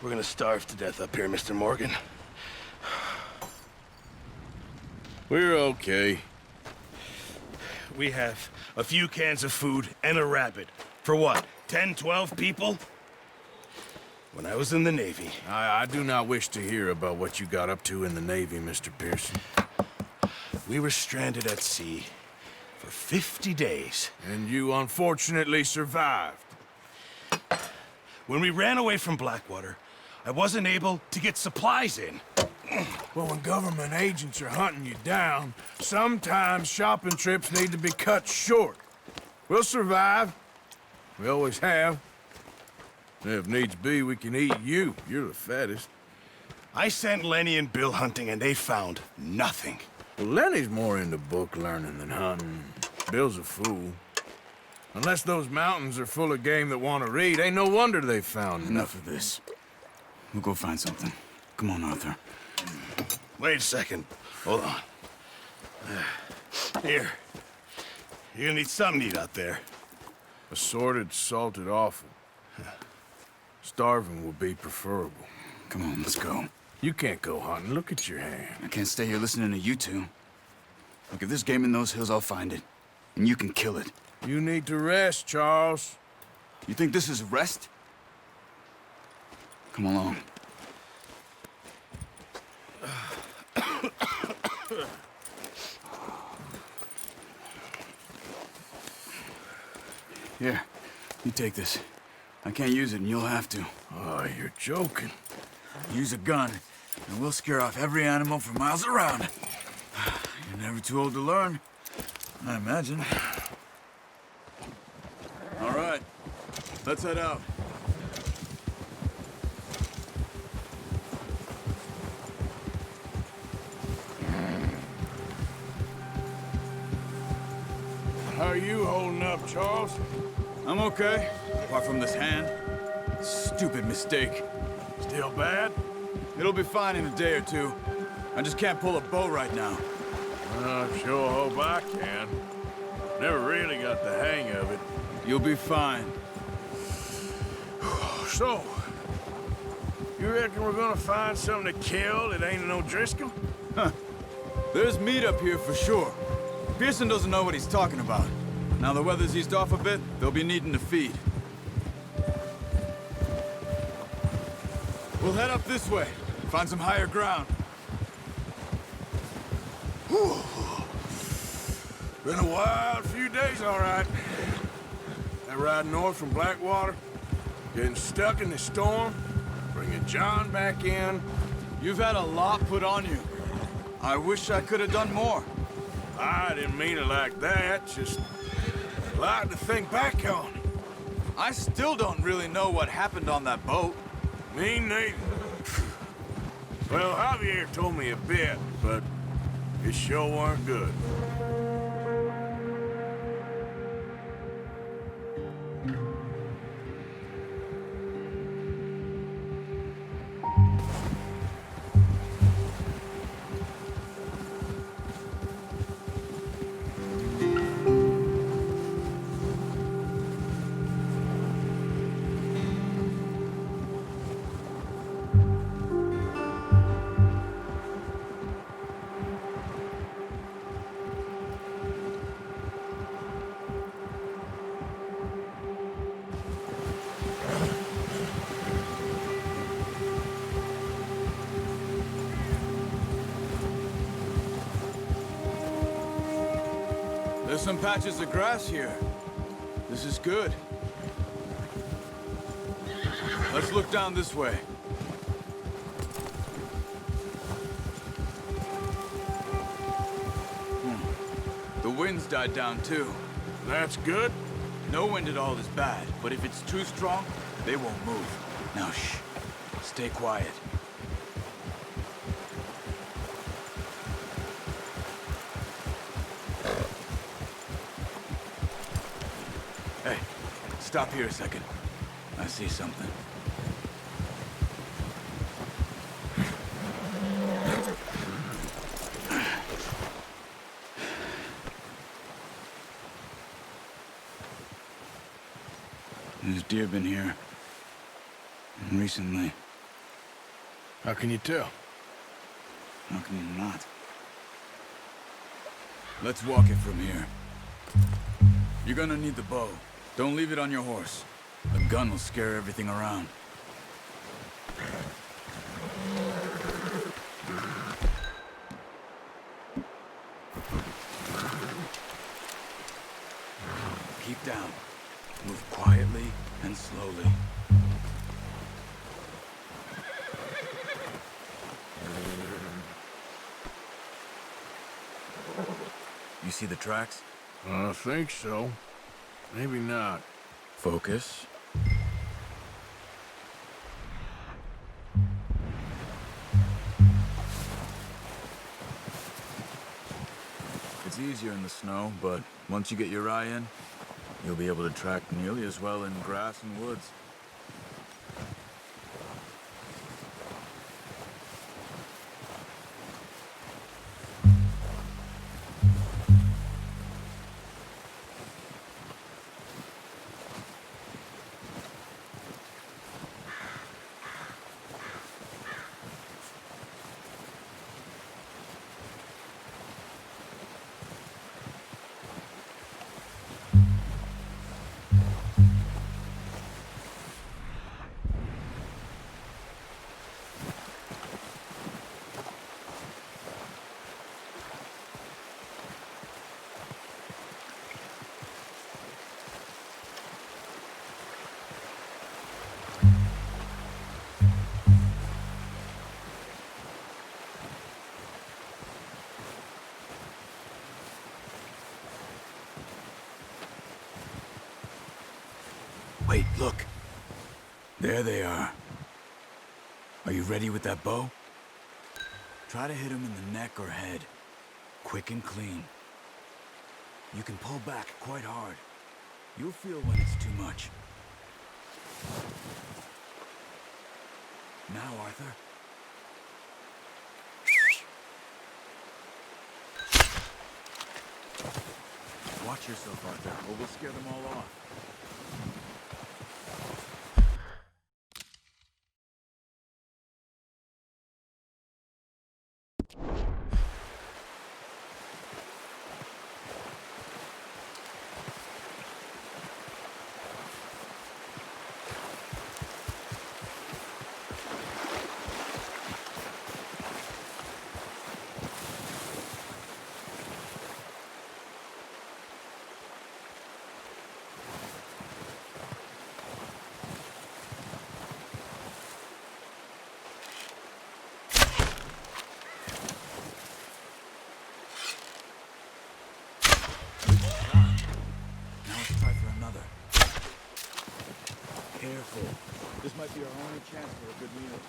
We're gonna starve to death up here, Mr. Morgan. We're okay. We have a few cans of food and a rabbit. For what, 10, 12 people? When I was in the Navy... I do not wish to hear about what you got up to in the Navy, Mr. Pearson. We were stranded at sea for 50 days. And you unfortunately survived. When we ran away from Blackwater, I wasn't able to get supplies in. Well, when government agents are hunting you down, sometimes shopping trips need to be cut short. We'll survive. We always have. If needs be, we can eat you. You're the fattest. I sent Lenny and Bill hunting, and they found nothing. Well, Lenny's more into book learning than hunting. Bill's a fool. Unless those mountains are full of game that want to read, ain't no wonder they found Enough of this. We'll go find something. Come on, Arthur. Wait a second. Hold on. Here. You're gonna need something to eat out there. Assorted, salted offal. Starving would be preferable. Come on, let's go. You can't go hunting. Look at your hand. I can't stay here listening to you two. Look, if there's game in those hills, I'll find it. And you can kill it. You need to rest, Charles. You think this is rest? Come along. Here, you take this. I can't use it, and you'll have to. Oh, you're joking. Use a gun, and we'll scare off every animal for miles around. You're never too old to learn, I imagine. All right, let's head out. How are you holding up, Charles? I'm okay, apart from this hand. Stupid mistake. Still bad? It'll be fine in a day or two. I just can't pull a bow right now. I sure hope I can. Never really got the hang of it. You'll be fine. So, you reckon we're gonna find something to kill that ain't no Driscoll? Huh. There's meat up here for sure. Pearson doesn't know what he's talking about. Now the weather's eased off a bit, they'll be needing to feed. We'll head up this way, find some higher ground. Whew. Been a wild few days, all right. That ride north from Blackwater, getting stuck in the storm, bringing John back in. You've had a lot put on you. I wish I could have done more. I didn't mean it like that, just a lot to think back on. I still don't really know what happened on that boat. Me neither. Well, Javier told me a bit, but it sure weren't good. There's some patches of grass here. This is good. Let's look down this way. The wind's died down too. That's good. No wind at all is bad, but if it's too strong, they won't move. Now shh. Stay quiet. Hey, stop here a second. I see something. There's deer been here. Recently. How can you tell? How can you not? Let's walk it from here. You're gonna need the bow. Don't leave it on your horse. A gun will scare everything around. Keep down. Move quietly and slowly. You see the tracks? I think so. Maybe not. Focus. It's easier in the snow, but once you get your eye in, you'll be able to track nearly as well in grass and woods. Wait, look. There they are. Are you ready with that bow? Try to hit him in the neck or head. Quick and clean. You can pull back quite hard. You'll feel when it's too much. Now, Arthur. Watch yourself, Arthur, or we'll scare them all off. Careful. This might be our only chance for a good meal.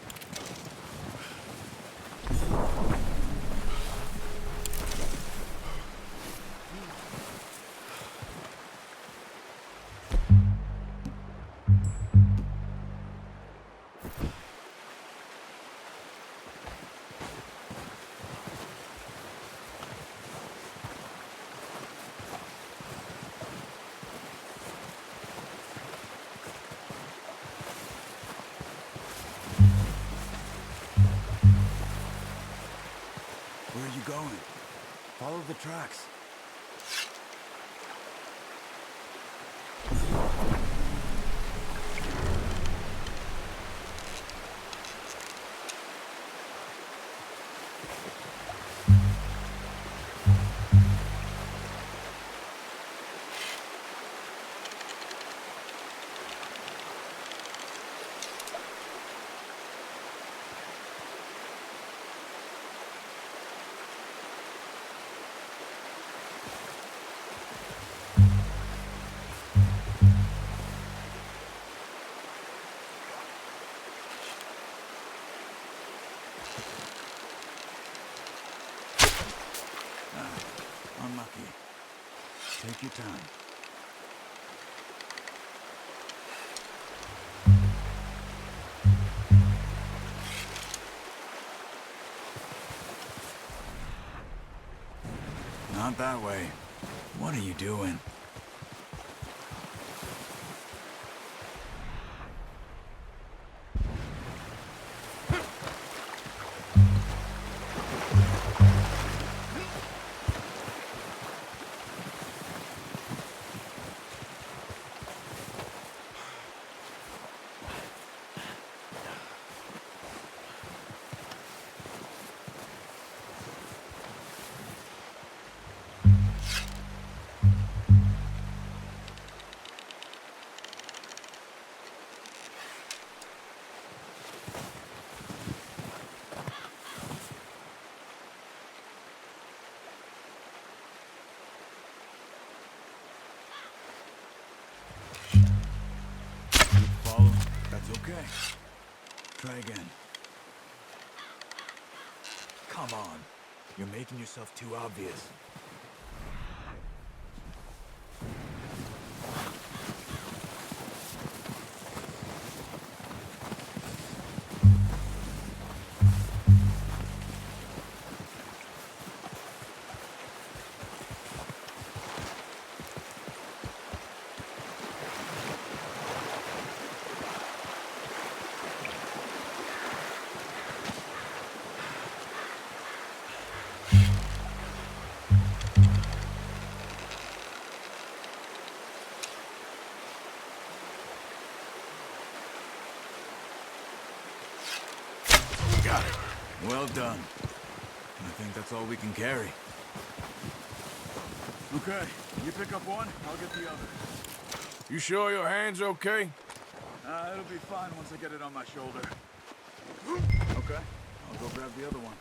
Where are you going? Follow the tracks. Unlucky. Take your time. Not that way. What are you doing? Okay. Try again. Come on. You're making yourself too obvious. Got it. Well done. I think that's all we can carry. Okay, you pick up one, I'll get the other. You sure your hand's okay? It'll be fine once I get it on my shoulder. Okay, I'll go grab the other one.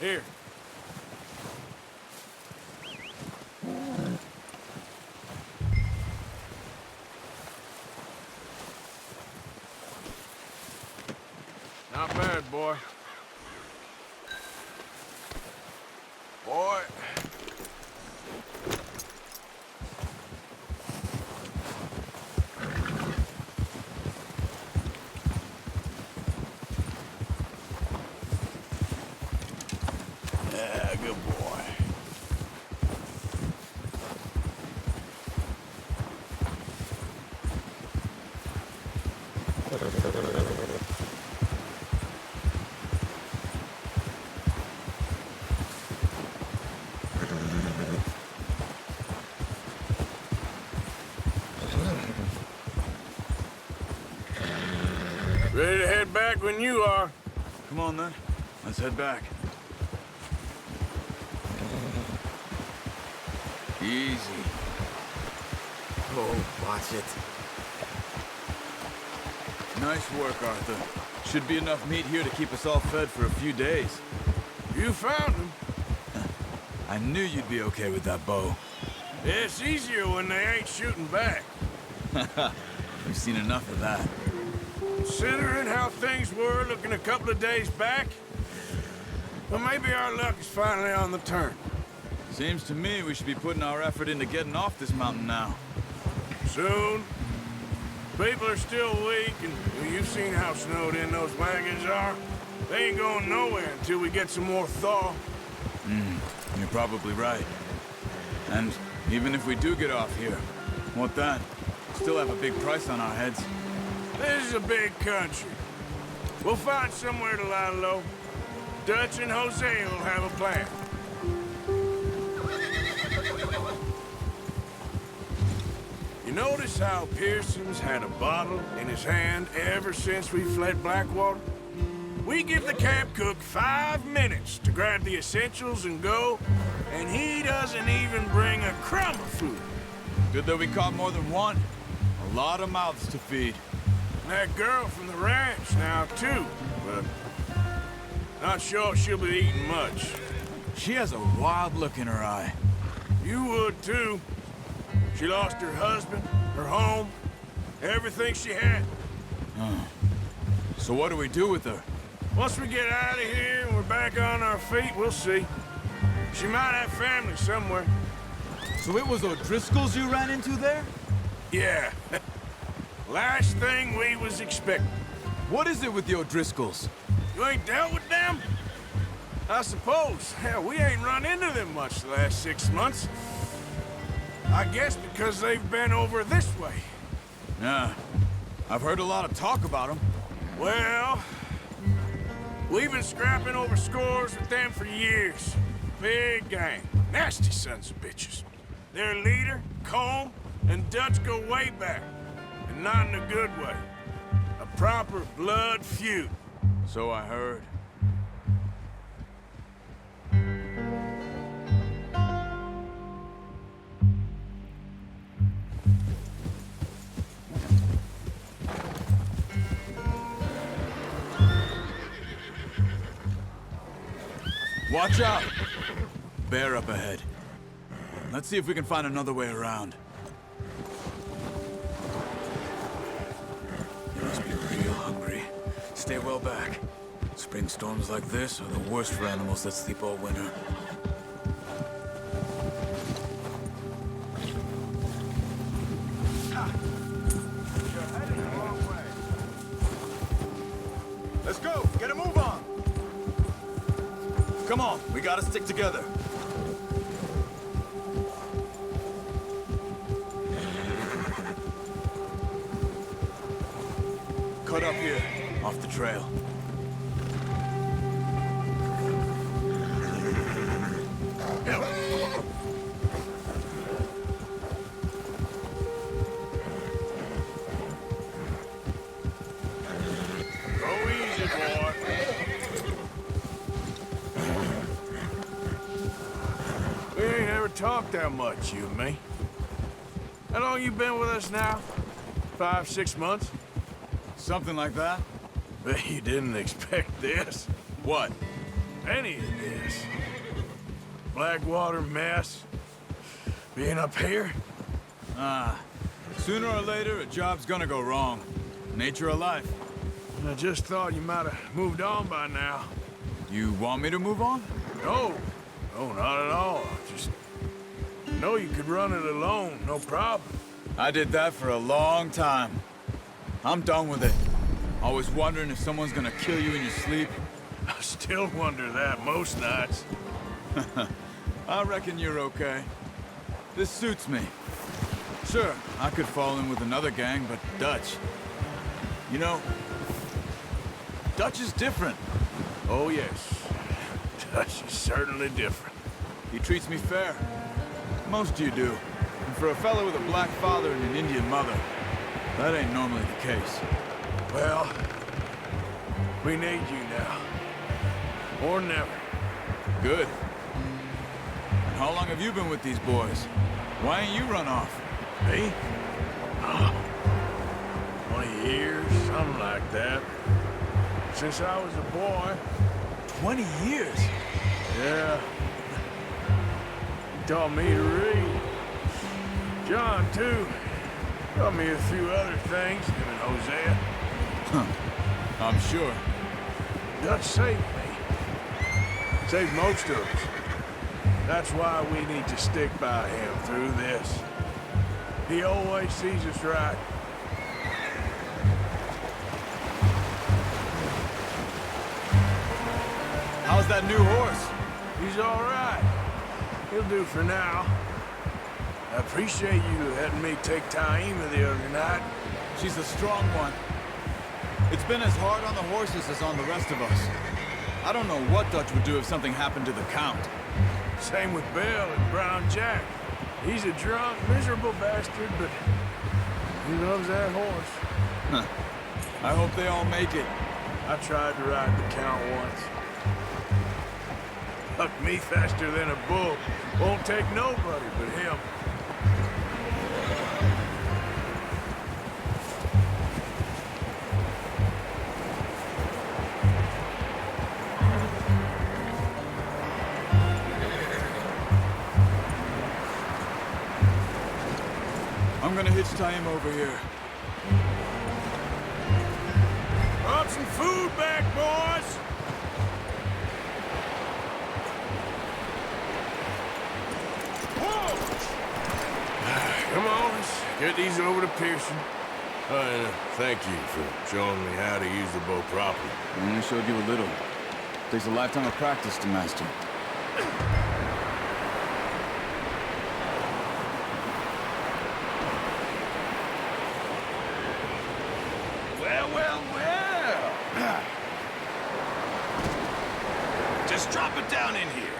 Here. Not bad, boy. Boy. Yeah, good boy. Ready to head back when you are. Come on then, let's head back. Easy. Oh, watch it. Nice work, Arthur. Should be enough meat here to keep us all fed for a few days. You found him. I knew you'd be okay with that bow. It's easier when they ain't shooting back. We've seen enough of that. Considering how things were looking a couple of days back, well, maybe our luck is finally on the turn. Seems to me we should be putting our effort into getting off this mountain now. Soon. People are still weak, and well, you've seen how snowed in those wagons are. They ain't going nowhere until we get some more thaw. You're probably right. And even if we do get off here, what then? Still have a big price on our heads. This is a big country. We'll find somewhere to lie low. Dutch and Jose will have a plan. You notice how Pearson's had a bottle in his hand ever since we fled Blackwater? We give the camp cook 5 minutes to grab the essentials and go, and he doesn't even bring a crumb of food. Good that we caught more than one. A lot of mouths to feed. And that girl from the ranch now, too, but not sure she'll be eating much. She has a wild look in her eye. You would, too. She lost her husband, her home, everything she had. So what do we do with her? Once we get out of here and we're back on our feet, we'll see. She might have family somewhere. So it was O'Driscoll's you ran into there? Yeah. Last thing we was expecting. What is it with the O'Driscolls? You ain't dealt with them? I suppose. Hell, we ain't run into them much the last 6 months. I guess because they've been over this way. Yeah. I've heard a lot of talk about them. Well, we've been scrapping over scores with them for years. Big gang. Nasty sons of bitches. Their leader, Combe, and Dutch go way back. And not in a good way. A proper blood feud. So I heard. Watch out! Bear up ahead. Let's see if we can find another way around. You must be real hungry. Stay well back. Spring storms like this are the worst for animals that sleep all winter. You're heading the wrong way. Let's go! Get a move on! Come on, we gotta stick together. Cut up here, off the trail. Go easy, boy. We ain't ever talked that much, you and me. How long you been with us now? 5, 6 months? Something like that? Bet you didn't expect this. What? Any of this. Blackwater mess. Being up here? Sooner or later, a job's gonna go wrong. Nature of life. I just thought you might have moved on by now. You want me to move on? No. No, not at all. Just know you could run it alone, no problem. I did that for a long time. I'm done with it. Always wondering if someone's gonna kill you in your sleep. I still wonder that most nights. I reckon you're okay. This suits me. Sure, I could fall in with another gang, but Dutch... You know, Dutch is different. Oh, yes. Dutch is certainly different. He treats me fair. Most of you do. And for a fellow with a black father and an Indian mother, that ain't normally the case. Well, we need you now. Or never. Good. And how long have you been with these boys? Why ain't you run off? Me? 20 years, something like that. Since I was a boy. 20 years? Yeah. He taught me to read. John, too. Taught me a few other things, him and Hosea. I'm sure. Dutch saved me. Saved most of us. That's why we need to stick by him through this. He always sees us right. How's that new horse? He's all right. He'll do for now. I appreciate you letting me take Taima the other night. She's a strong one. It's been as hard on the horses as on the rest of us. I don't know what Dutch would do if something happened to the Count. Same with Bill and Brown Jack. He's a drunk, miserable bastard, but he loves that horse. Huh. I hope they all make it. I tried to ride the Count once. Hucked me faster than a bull. Won't take nobody but him. I'm gonna hitch Taima over here. Brought some food back, boys! Whoa! Come on, let's get these over to Pearson. And thank you for showing me how to use the bow properly. I only showed you a little. Takes a lifetime of practice to master. Well. Just drop it down in here.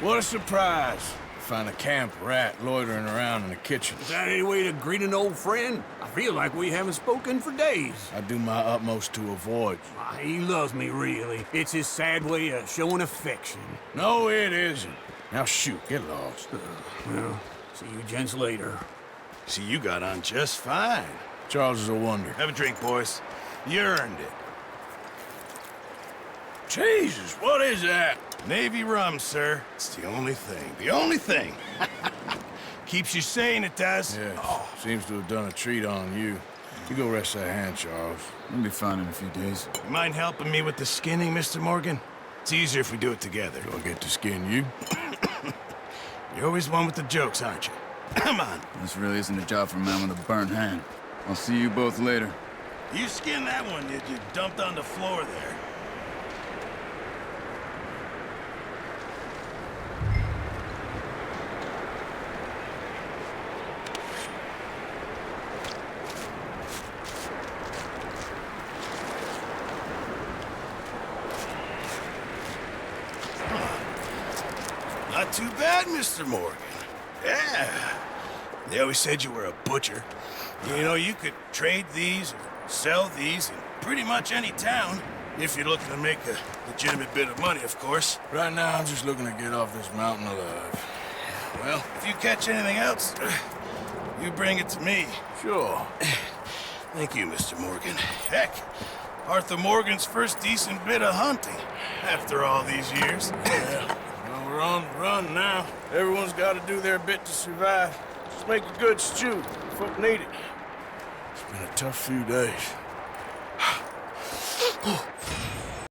What a surprise. Find a camp rat loitering around in the kitchen. Is that any way to greet an old friend? I feel like we haven't spoken for days. I do my utmost to avoid you. He loves me, really. It's his sad way of showing affection. No, it isn't. Now shoot, get lost. Well, see you gents later. See, you got on just fine. Charles is a wonder. Have a drink, boys. You earned it. Jesus, what is that? Navy rum, sir. It's the only thing. The only thing. Keeps you sane, it does. Yeah, seems to have done a treat on you. You go rest that hand, Charles. We'll be fine in a few days. You mind helping me with the skinning, Mr. Morgan? It's easier if we do it together. Do I get to skin you? You're always one with the jokes, aren't you? Come on. This really isn't a job for a man with a burnt hand. I'll see you both later. You skinned that one, did you? Dumped on the floor there. Not too bad, Mr. Morgan. Yeah. They always said you were a butcher. You know, you could trade these or sell these in pretty much any town, if you're looking to make a legitimate bit of money, of course. Right now, I'm just looking to get off this mountain alive. Well, if you catch anything else, you bring it to me. Sure. Thank you, Mr. Morgan. Heck, Arthur Morgan's first decent bit of hunting after all these years. Yeah. Well, we're on the run now. Everyone's got to do their bit to survive. Just make a good stew. Folk need it. It's been a tough few days.